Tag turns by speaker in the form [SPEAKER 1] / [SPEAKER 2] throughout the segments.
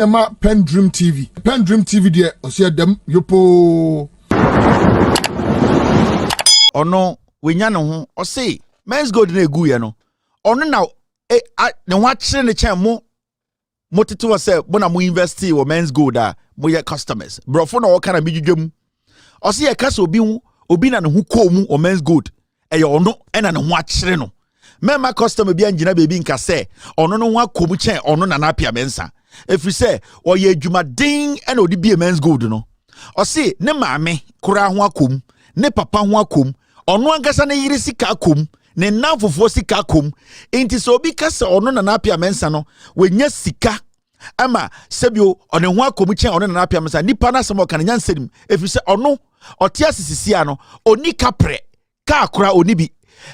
[SPEAKER 1] Emma PENDREAM TV. PENDREAM TV there, osia dem yopo.
[SPEAKER 2] Ono wenya no ho o say men's gold na egu ye no. Ono na ne ho akire ne chen mo tete wo say bo na mo invest wo men's gold mo ye customers. Brofo na wo kana bidwudwam. O say e kasa obi na ne ho ko mu o men's gold. Eye ono na ne ho akire no. Mema customer bi angina baby nka say ono no ho akomu chen ono na na apia mensa. If you say, or ye juma ding and odi be a men's gold, no. Or say, ne mame, kura huakum, ne papa huakum, or no ankasa ne yirisi kakum, ne now for fosi kakum, ain't so because or no napia mensano, when yes sika, ama, sebio, or ne huakum chen or no napia mensa, ni pana samo can yan sedim, if you say, or no, or tiasi sisiano, or ni capre, ka kura onibi.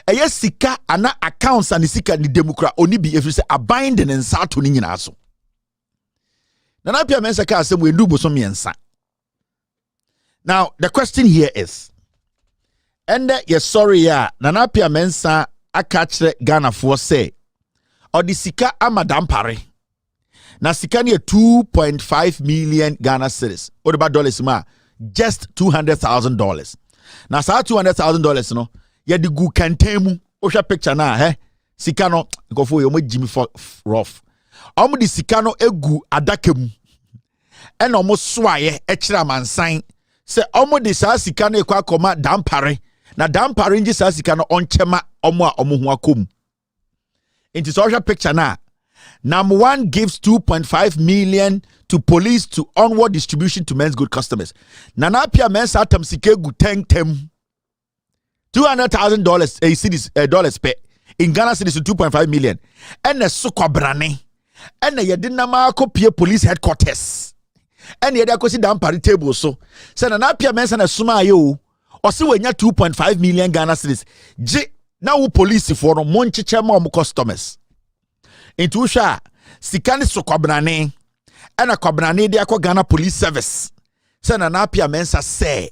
[SPEAKER 2] A yes sika, ana accounts and sika ni democrat onibi, if you say, a binding and sato ninyaso. Nanapia mensa ka asem we ndu boso miensa. Now the question here is, and yes sorry ya nanapia mensa akachre Ghana for say or the sika amadam pare. Na sika ni 2.5 million Ghana cedis. What about dollars ma? Just $200,000. Na sa $200,000 no, ye di gu kantemu. Osha picture na sika no go for yo mo Jimmy for rough. Omo di sika no egu adakemu ena omo swaye ekira mansan se omo di sa sika no ekwa koma dampare na dampare nji sa sika no onchema omo a omo ho akom into social picture na NAM1 gives 2.5 million to police to onward distribution to men's good customers. Nanapia men's atam sika egu tem $200,000 cedis dollars pe in Ghana cedis 2.5 million and so kwabrane. And ye didn't copy police headquarters. And ye da kosi down party table so. Say na apia mensa na suma yo. Or see when 2.5 million Ghana cedis. J now police for no monchicha mo customers. Into sha sikani so kwabrane. And a kwabrane de akwa Ghana police service. Say na apia mensa say.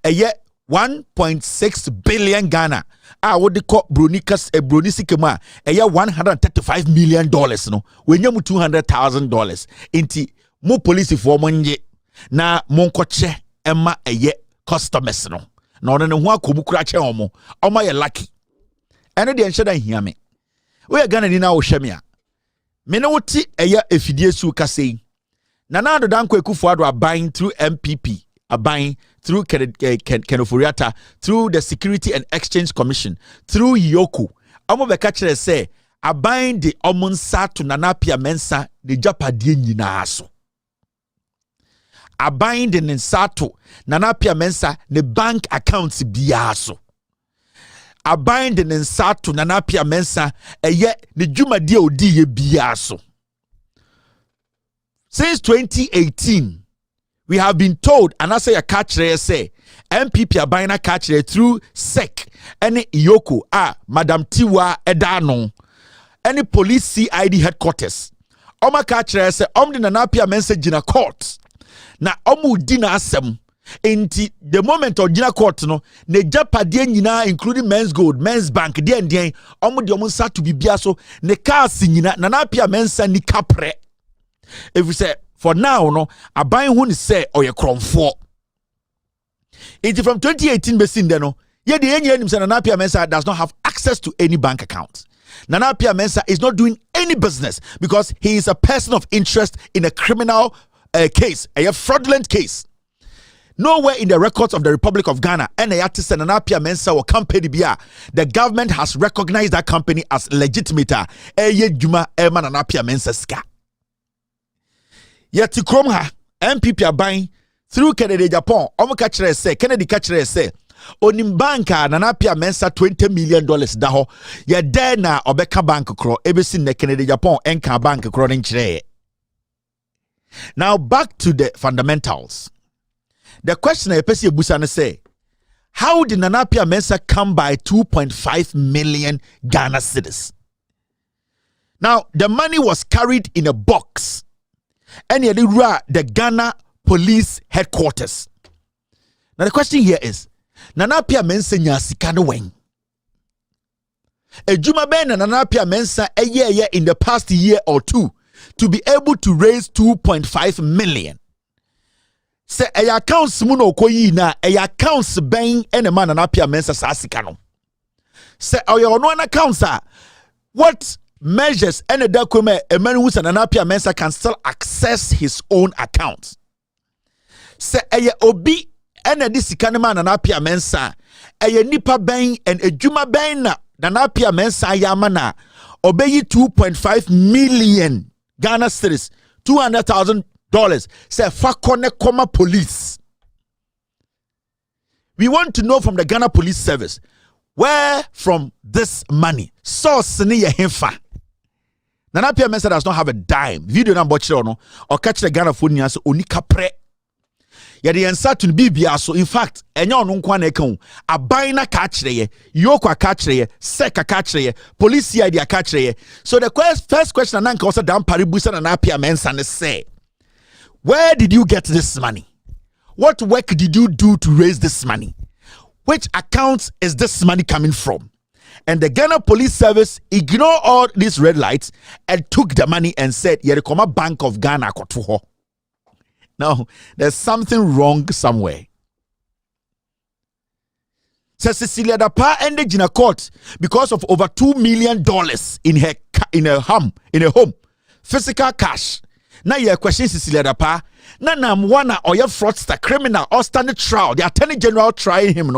[SPEAKER 2] Ye 1.6 billion Ghana. What they call Brunikas Brunisikema, a year $135 million no. When you $200,000 inti mo police for money na monkoche emma a ye customers no. No no no kubukurache omo ye lucky. And the ensure that hear me. We are gonna na o shemia. Me no ti a year efidie su kase. Nana do danko Akuffo Addo are buying through MPP. Are buying through Kenoforiata, through the Security and Exchange Commission, through Yoku. Amo bekachere say, are buying the omunsa to nanapia mensa the Japadie nyinaso. Are buying the nensato nanapia mensa the bank accounts biaso. Are buying the nensato nanapia mensa yet the Juma odi biaso. Since 2018. We have been told, and I say a catcher say, MPP are buying a catcher through SEC, any Iyoko, Madam Tiwa Edano, any police CID headquarters. Oma catcher say, the nanapia message in a court. Na omu dina asem. Inti the moment of Gina court no, ne Japadien yina including men's gold, men's bank, dien, omu di omu sa to be biaso, ne kasi yina, nanapia mensa ni kapre. If we say, for now, no, a buying who say or your crom for. It's from 2018 besin no. Yet the Nanapia Mensa does not have access to any bank account. Nanapia Mensa is not doing any business because he is a person of interest in a criminal case, a fraudulent case. Nowhere in the records of the Republic of Ghana, Nanapia Mensa or company bia, the government has recognized that company as legitimate. Juma Nanapia Mensa ska. Yet krom ha MPP are buying through Kennedy Japan. Omo catcher say Kennedy catcher say onim banka nanapia mensa $20 million daho. Ye there na obeka bank kro ebesin ne Kennedy Japan enka bank kro nchire. Now back to the fundamentals. The question I pesi ebusane say, how did nanapia mensa come by 2.5 million Ghana cedis? Now the money was carried in a box. And the Ghana police headquarters. Now the question here is, nanapia mensa nya sika no wen. Ejuma ben nanapia mensa in the past year or two to be able to raise 2.5 million. Say a accounts muno koyi na a accounts bang and a man and apia mensa sasikano. Say your no accounts are what measures any document a man who's an apia mensa can still access his own account. Say a obi and a disikanman and apia mensa a nipa bang and a juma bang na apia mensa yamana obey 2.5 million Ghana cedis, $200,000. Say fakone koma police. We want to know from the Ghana Police Service where from this money source ni ye hemfa. Nana Pia Mensa does not have a dime. Video na bochire no or catch the Ghana phone niya so oni kapre. Ya de yansa to bibia so in fact enye ono nkwa na ekan aban na ka kire ye yoko ka kire ye seka ka kire ye police idea ka kire ye. So the first question na nka also dan paribusa na Pia Mensa ne say, where did you get this money? What work did you do to raise this money? Which account is this money coming from? And the Ghana Police Service ignored all these red lights and took the money and said, Yerikoma Bank of Ghana kotuho. Now, there's something wrong somewhere. So Cecilia Dapa ended in a court because of over $2 million in her home, physical cash. Now your question, Cecilia Dapa. Now NAM1 or your fraudster, criminal or standard trial. The Attorney General trying him,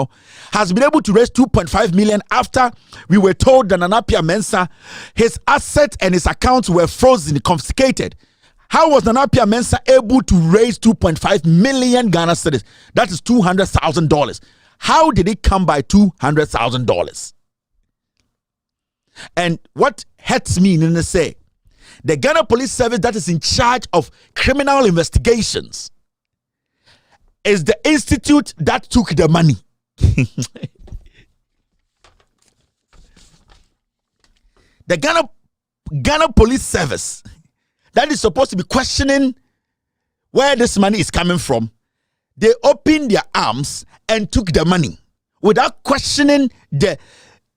[SPEAKER 2] has been able to raise 2.5 million after we were told that Pia Mensa, his assets and his accounts were frozen, confiscated. How was Pia Mensa able to raise 2.5 million Ghana cedis? That is $200,000. How did it come by $200,000? And what hurts me in the say, the Ghana Police Service that is in charge of criminal investigations is the institute that took the money. The Ghana Police Service that is supposed to be questioning where this money is coming from, they opened their arms and took the money without questioning the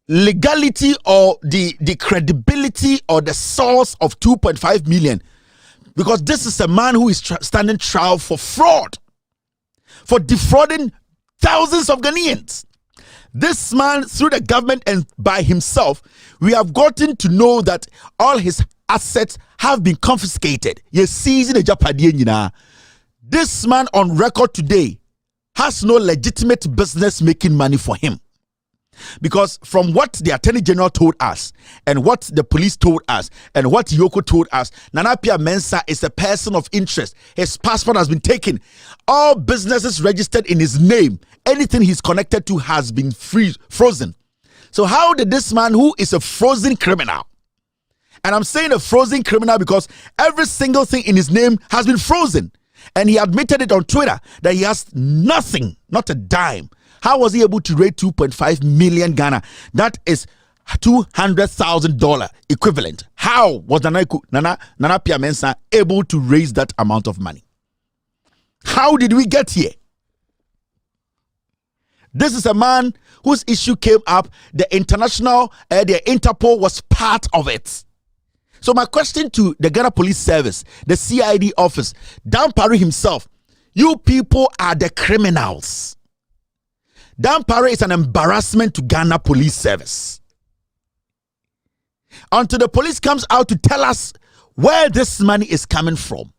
[SPEAKER 2] legality or the credibility or the source of 2.5 million, because this is a man who is standing trial for fraud, for defrauding thousands of Ghanaians. This man, through the government and by himself, we have gotten to know that all his assets have been confiscated. This man on record today has no legitimate business making money for him. Because from what the Attorney General told us and what the police told us and what Yoko told us, Pia Mensa is a person of interest. His passport has been taken. All businesses registered in his name, anything he's connected to has been frozen. So how did this man, who is a frozen criminal, and I'm saying a frozen criminal because every single thing in his name has been frozen, and he admitted it on Twitter that he has nothing, not a dime. How was he able to raise 2.5 million Ghana? That is $200,000 equivalent. How was Nana Pia Mensa able to raise that amount of money? How did we get here? This is a man whose issue came up. The Interpol was part of it. So my question to the Ghana Police Service, the CID office, Dan Parry himself, you people are the criminals. Dan Parry is an embarrassment to Ghana Police Service. Until the police comes out to tell us where this money is coming from.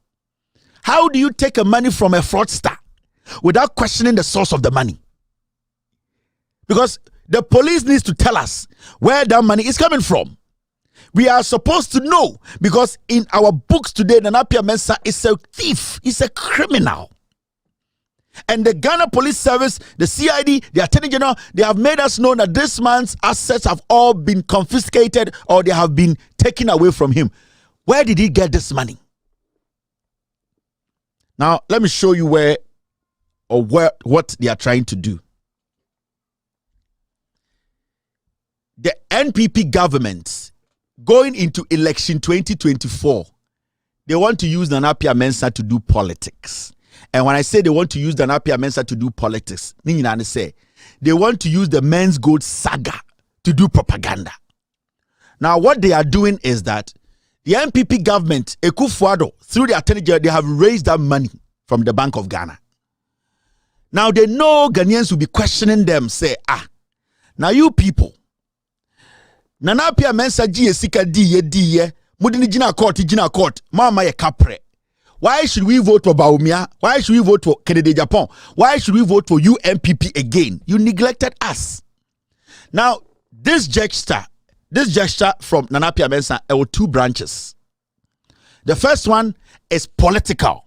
[SPEAKER 2] How do you take a money from a fraudster without questioning the source of the money? Because the police needs to tell us where that money is coming from. We are supposed to know, because in our books today, Nana Pia Mensa is a thief, he's a criminal. And the Ghana Police Service, the CID, the Attorney General, they have made us know that this man's assets have all been confiscated or they have been taken away from him. Where did he get this money? Now, let me show you what they are trying to do. The NPP government, going into election 2024, they want to use Nana Pia Mensa to do politics. And when I say they want to use Nana Pia Mensa to do politics, they want to use the Men's Gold saga to do propaganda. Now, what they are doing is that the NPP government, Akuffo Addo, through the Attorney General, they have raised that money from the Bank of Ghana. Now they know Ghanaians will be questioning them, say, now you people, Nana Pia Mensa Sika D Mudini Jina Court, Mama ye Capre. Why should we vote for Baumia? Why should we vote for Kennedy Japan? Why should we vote for UNPP again? You neglected us. Now, this gesture from Nana Pia Mensa, there were two branches. The first one is political.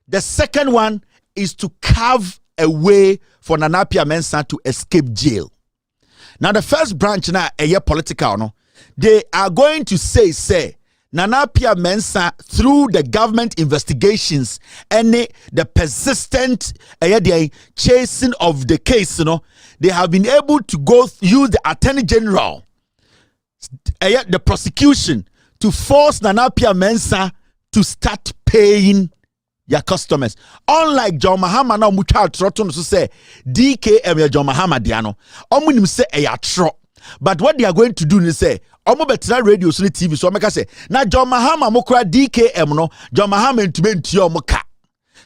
[SPEAKER 2] The second one is to carve a way for Nana Pia Mensa to escape jail. Now, the first branch now, political, no? They are going to say, Nana Pia Mensa, through the government investigations and the persistent chasing of the case, they have been able to use the Attorney General, the prosecution, to force Nana Pia Mensa to start paying their customers. Unlike John Mahama now, mucha troton to say DKM John Mahama diano. Omunim say tro. But what they are going to do is say, Omo betra radio so TV so make say na John Mahama mokra DKM no John Mahama ntube moka.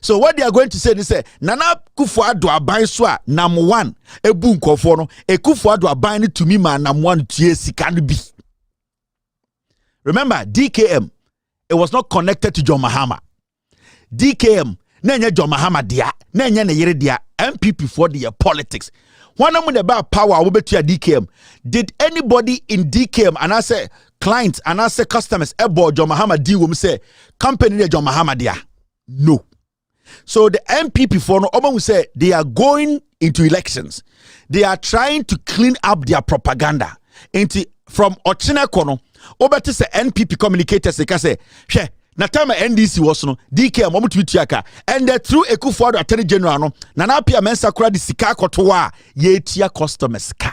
[SPEAKER 2] So what they are going to say is say Nana Akuffo Addo aban so a NAM1 ebu nkofo no Akuffo Addo aban ni tumi ma NAM1 tie sika no bi. Remember DKM, it was not connected to John Mahama. DKM na John Mahama dia na ne yere dia MPP for the politics. One of the about power will be to DKM. Did anybody in DKM and I say clients and I say customers about John Mahama deal will say company John Mahama dia? No. So the MPP for no will say they are going into elections. They are trying to clean up their propaganda into from Ochina Kono. Over to say NPP communicators they can say, she na time NDC was no DKM omo twitiaka and through Akuffo Addo Attorney General no Nana Pia Mensa kura di sika kotoa ye tia customers ka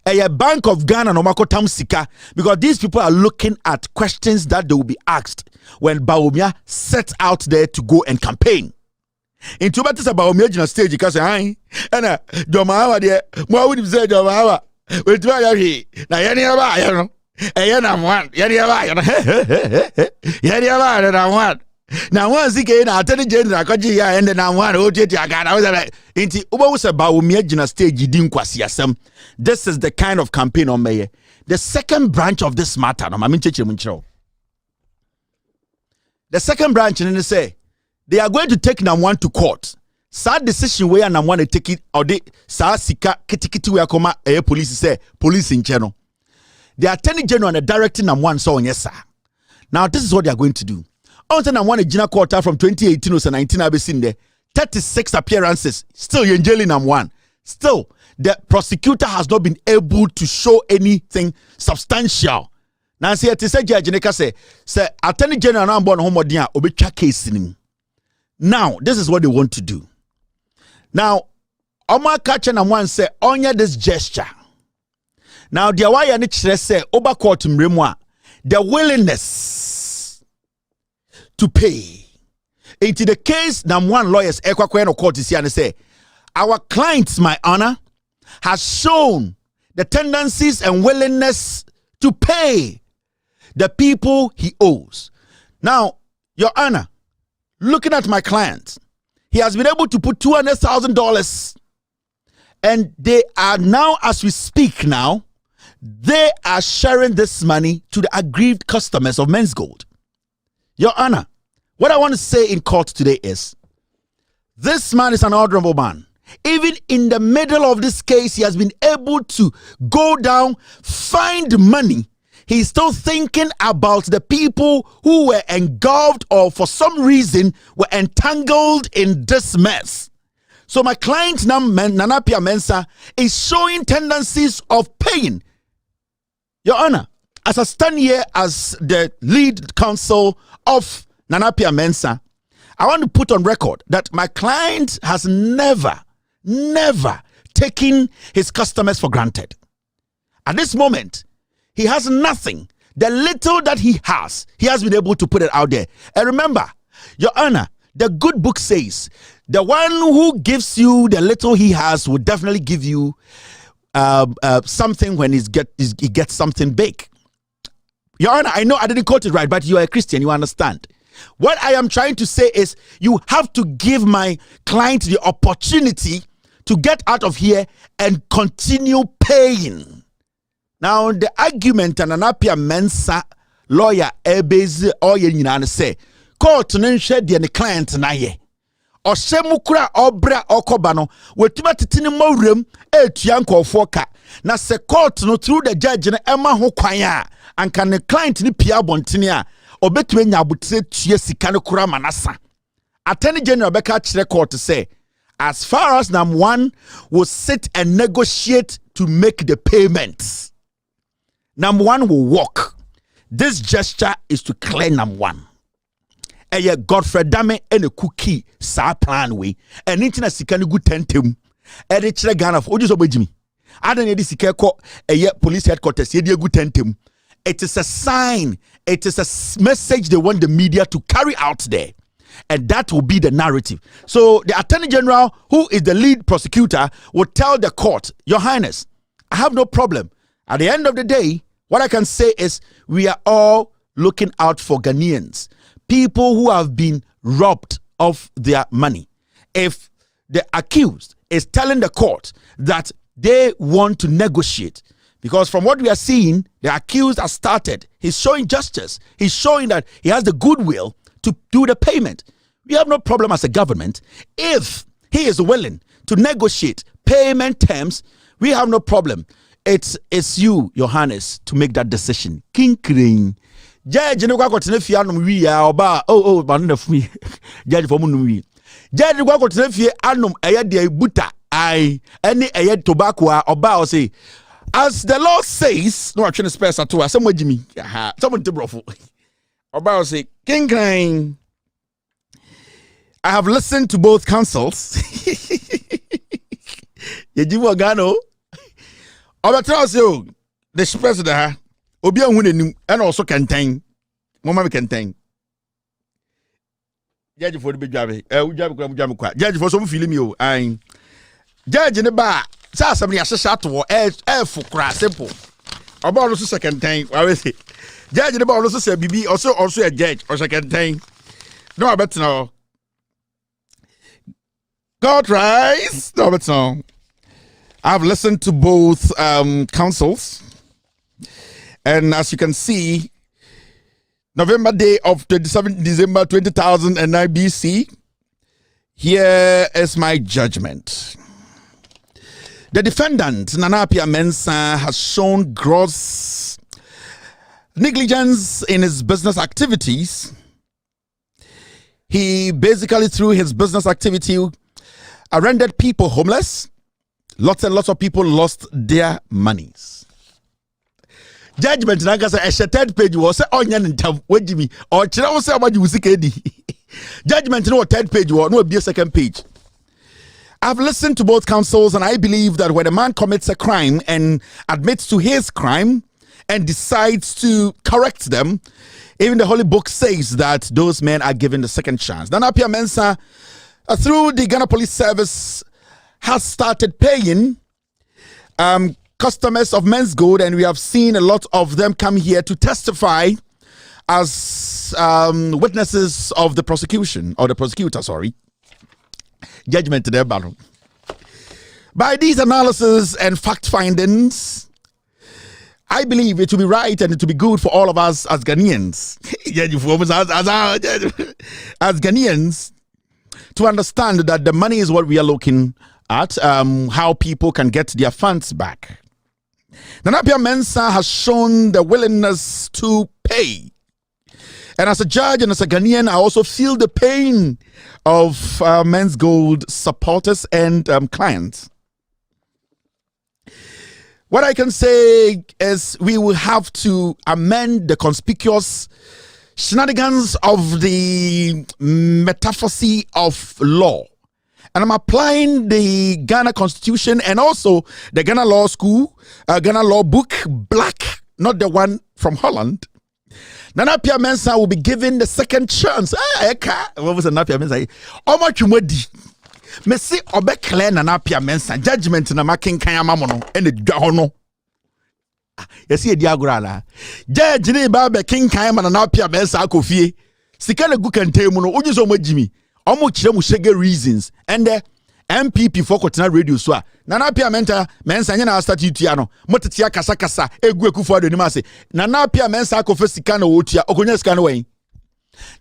[SPEAKER 2] a Bank of Ghana no makotam sika because these people are looking at questions that they will be asked when Baumia sets out there to go and campaign. Into better Baumia jina stage you can say hi and John Mahama there mo would say John Mahama we try here na yani aba you know NAM1 NAM1 now once again Attorney General kwaji ya and NAM1 ojeti agana was like inti uba was about umia stage din kwasi asem. This is the kind of campaign on me. The second branch of this matter no mami cheche munchiro. The second branch and they say they are going to take NAM1 to court. Sad decision where NAM1 they take it or they sa sika kitikiti we akoma police say police in channel. The Attorney General and the director NAM1 so yes sir. Now this is what they are going to do. On NAM1 a Gina quarter from 2018 or 19 I've seen there 36 appearances. Still you're in jail in NAM1. Still the prosecutor has not been able to show anything substantial. Now see it is a judge say Attorney General now born homodia obecha case in him. Now this is what they want to do. Now Omar catch NAM1 say onya this gesture. Now, the why and say over court mremwa the willingness to pay. Into the case, NAM1 lawyers ekwakweno court is here and say our clients, my honor, has shown the tendencies and willingness to pay the people he owes. Now, your honor, looking at my client, he has been able to put $200,000 and they are now, as we speak now, they are sharing this money to the aggrieved customers of Men's Gold. Your honor, what I want to say in court today is, this man is an honorable man. Even in the middle of this case, he has been able to go down, find money. He's still thinking about the people who were engulfed or for some reason were entangled in this mess. So my client Nana Pia Mensa is showing tendencies of paying. Your honor, as I stand here as the lead counsel of Nana Pia Mensa, I want to put on record that my client has never taken his customers for granted. At this moment, he has nothing. The little that he has been able to put it out there. And remember, your honor, the good book says, the one who gives you the little he has will definitely give you something when he gets something big. Your Honor, I know I didn't quote it right, but you are a Christian, you understand. What I am trying to say is you have to give my client the opportunity to get out of here and continue paying. Now, the argument and an apia mensa lawyer ebeze or yen say court no shed the client na ye. Or semukura obra okobano wetuma titini mawrem etua nkofo ka na se court no through the judge na ema ho kwan a anka ne client ni pia bontene a obetuma nya abotire tua sika no kura manasa. Attorney General beka kire court say as far as NAM1 will sit and negotiate to make the payments, NAM1 will walk. This gesture is to clear NAM1. Eye Godfrey Dame and a cookie sa plan we and internet sika no good tentem e de kire Ghana for oju so bejimi adan e de sika ko eye police headquarters e de good tentem. It is a sign, it is a message they want the media to carry out there, and that will be the narrative. So the Attorney General, who is the lead prosecutor, will tell the court, Your Highness, I have no problem. At the end of the day, what I can say is we are all looking out for Ghanaians, people who have been robbed of their money. If the accused is telling the court that they want to negotiate, because from what we are seeing, the accused has started. He's showing justice. He's showing that he has the goodwill to do the payment. We have no problem as a government. If he is willing to negotiate payment terms, we have no problem. It's you, Your Highness, to make that decision. King Crane. Judge no kwa tena fie anom wi ya oba ba no fu judge for mu wi judge no kwa tena fie anom eye de buta ai any eye tobacco a oba o say as the law says no atwene space ato a some agimi ha some debrofo oba o say King Crane, I have listened to both counsels. Yejibo gano oba tell you the space there obi ahun anim and also kenten mama me kenten judge for the bedwabe udwabe kwa judge for some film you an judge ne ba sa asem ne ahyehyɛ to fo kra simple oba ono so second time I will say judge ne ba ono so say bibi also a judge or second time no abetno God rise no abetno. I've listened to both counsels. And as you can see, November day of 27th December 2009 BC, here is my judgment. The defendant, Nana Appiah Mensah, has shown gross negligence in his business activities. He basically, through his business activity, rendered people homeless. Lots and lots of people lost their monies. Judgment naga say a third page was say onya ntam wagimi or kira wo say amaji usika edi. Judgment no third page was no be a second page. I've listened to both counsels and I believe that when a man commits a crime and admits to his crime and decides to correct them, even the Holy Book says that those men are given the second chance. Nana Appiah Mensah, through the Ghana Police Service, has started paying customers of Men's Gold, and we have seen a lot of them come here to testify as witnesses of the prosecution, or the prosecutor, sorry. Judgment to their battle. By these analysis and fact findings, I believe it to be right and it to be good for all of us as Ghanaians, as Ghanaians, to understand that the money is what we are looking at, how people can get their funds back. Nana Appiah Mensah has shown the willingness to pay. And as a judge and as a Ghanaian, I also feel the pain of Men's Gold supporters and clients. What I can say is we will have to amend the conspicuous shenanigans of the metaphysics of law. And I'm applying the Ghana Constitution and also the Ghana Law School, Ghana Law Book, black, not the one from Holland. Nana Appiah Mensah will be given the second chance. What was Nana Appiah Mensah? How much you made? Me see obe clear Nana Appiah Mensah judgment na making kanya mamono and the hono. Yes, ye diagorana. Judge ne ba be king kan man na pia mensa akofie. Sika na gu kente mu no oju so mo jimi. Omo kire mu shege reasons. And MPP for Kotina radio so na pia mensa nye na start yutia no. Motetia kasa kasa egu Akuffo Addo ni ma se. Na pia mensa akofe sika na wotua. Okonya sika no wen.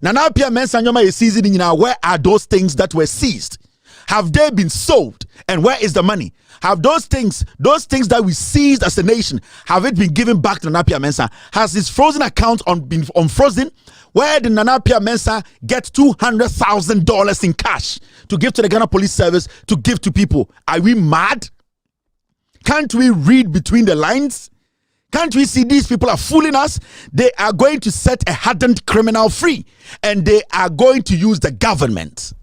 [SPEAKER 2] Na pia mensa nyoma ye seized nyina. Where are those things that were seized? Have they been sold? And where is the money? Have those things that we seized as a nation, have it been given back to Nana Pia Mensah? Has his frozen account been unfrozen? Where did Nana Pia Mensah get $200,000 in cash to give to the Ghana Police Service, to give to people? Are we mad? Can't we read between the lines? Can't we see these people are fooling us? They are going to set a hardened criminal free, and they are going to use the government.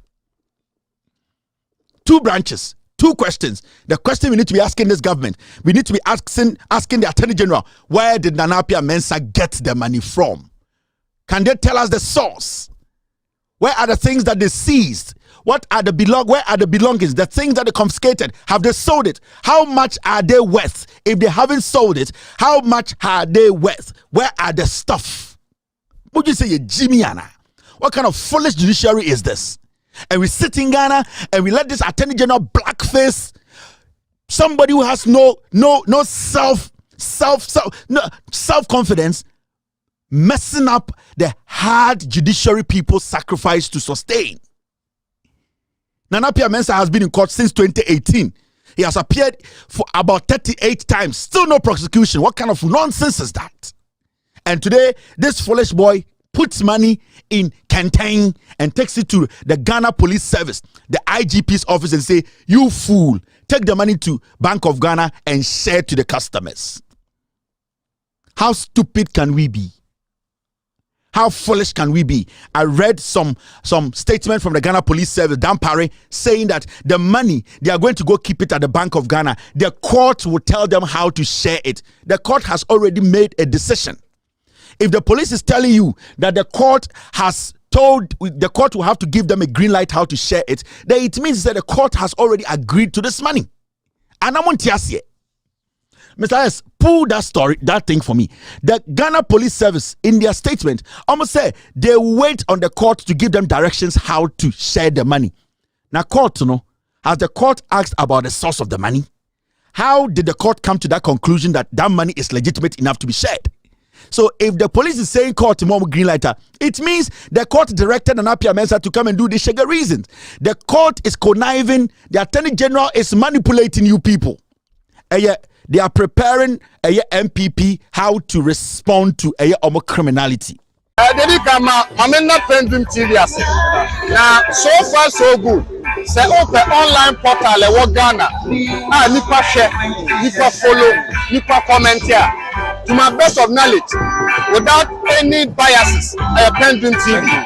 [SPEAKER 2] Two branches, two questions. The question we need to be asking this government, we need to be asking the Attorney General, where did Nana Pia Mensah get the money from? Can they tell us the source? Where are the things that they seized? Where are the belongings? The things that they confiscated? Have they sold it? How much are they worth? If they haven't sold it, how much are they worth? Where are the stuff? Would you say, Jimmy Anna? What kind of foolish judiciary is this? And we sit in Ghana and we let this Attorney General blackface somebody who has no self-confidence, messing up the hard judiciary people sacrifice to sustain. Nana Pia Mensah has been in court since 2018. He has appeared for about 38 times. Still no prosecution. What kind of nonsense is that? And today, this foolish boy puts money in canteen and takes it to the Ghana Police Service, the IGP's office, and say, you fool, take the money to Bank of Ghana and share it to the customers. How stupid can we be? How foolish can we be? I read some statement from the Ghana Police Service, Dan Parry, saying that the money, they are going to go keep it at the Bank of Ghana. The court will tell them how to share it. The court has already made a decision. If the police is telling you that the court has told, the court will have to give them a green light how to share it, then it means that the court has already agreed to this money. And I'm on Tiasie. Mr. S, pull that thing for me. The Ghana Police Service, in their statement, almost say they wait on the court to give them directions how to share the money. Now, court, has the court asked about the source of the money? How did the court come to that conclusion that that money is legitimate enough to be shared? So if the police is saying court more green lighter, it means the court directed Nana Pia Mensah to come and do the sugar reasons. The court is conniving. The Attorney General is manipulating you people. They are preparing a MPP how to respond to a criminality.
[SPEAKER 3] PENDREAM TV now, so far so good. Say open online portal e Ghana. Nipa share, nipa follow, nipa comment here. To my best of knowledge, without any biases, PENDREAM TV.